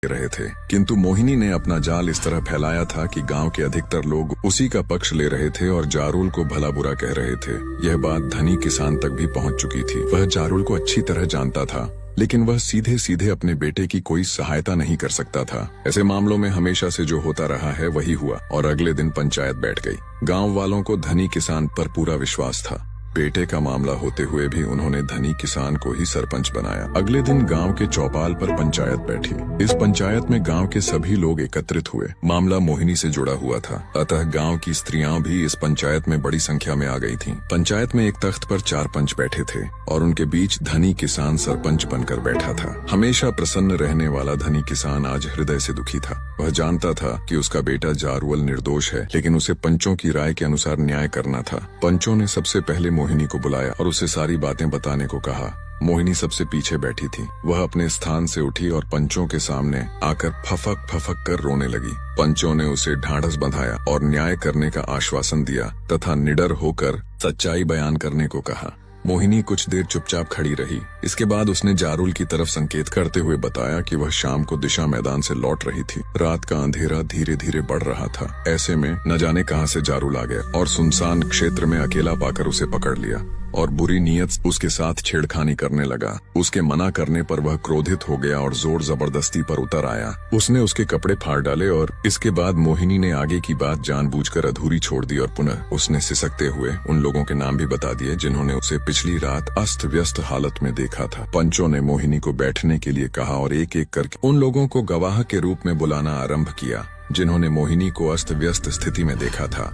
रहे थे, किंतु मोहिनी ने अपना जाल इस तरह फैलाया था कि गांव के अधिकतर लोग उसी का पक्ष ले रहे थे और जारुल को भला बुरा कह रहे थे। यह बात धनी किसान तक भी पहुंच चुकी थी। वह जारुल को अच्छी तरह जानता था, लेकिन वह सीधे सीधे अपने बेटे की कोई सहायता नहीं कर सकता था। ऐसे मामलों में हमेशा से जो होता रहा है वही हुआ और अगले दिन पंचायत बैठ गई। गाँव वालों को धनी किसान पर पूरा विश्वास था। बेटे का मामला होते हुए भी उन्होंने धनी किसान को ही सरपंच बनाया। अगले दिन गांव के चौपाल पर पंचायत बैठी। इस पंचायत में गांव के सभी लोग एकत्रित हुए। मामला मोहिनी से जुड़ा हुआ था, अतः गांव की स्त्रियां भी इस पंचायत में बड़ी संख्या में आ गई थीं। पंचायत में एक तख्त पर 4 पंच बैठे थे और उनके बीच धनी किसान सरपंच बनकर बैठा था। हमेशा प्रसन्न रहने वाला धनी किसान आज हृदय से दुखी था। वह जानता था कि उसका बेटा जारुल निर्दोष है, लेकिन उसे पंचों की राय के अनुसार न्याय करना था। पंचों ने सबसे पहले मोहिनी को बुलाया और उसे सारी बातें बताने को कहा। मोहिनी सबसे पीछे बैठी थी। वह अपने स्थान से उठी और पंचों के सामने आकर फफक फफक कर रोने लगी। पंचों ने उसे ढांढस बंधाया और न्याय करने का आश्वासन दिया तथा निडर होकर सच्चाई बयान करने को कहा। मोहिनी कुछ देर चुपचाप खड़ी रही। इसके बाद उसने जारुल की तरफ संकेत करते हुए बताया कि वह शाम को दिशा मैदान से लौट रही थी। रात का अंधेरा धीरे धीरे बढ़ रहा था। ऐसे में न जाने कहां से जारुल आ गया और सुनसान क्षेत्र में अकेला पाकर उसे पकड़ लिया और बुरी नीयत उसके साथ छेड़खानी करने लगा। उसके मना करने पर वह क्रोधित हो गया और जोर जबरदस्ती पर उतर आया। उसने उसके कपड़े फाड़ डाले और इसके बाद मोहिनी ने आगे की बात जानबूझकर अधूरी छोड़ दी और पुनः उसने सिसकते हुए उन लोगों के नाम भी बता दिए जिन्होंने उसे पिछली रात अस्त व्यस्त हालत में देखा था। पंचों ने मोहिनी को बैठने के लिए कहा और एक एक करके उन लोगों को गवाह के रूप में बुलाना आरंभ किया जिन्होंने मोहिनी को अस्त व्यस्त स्थिति में देखा था।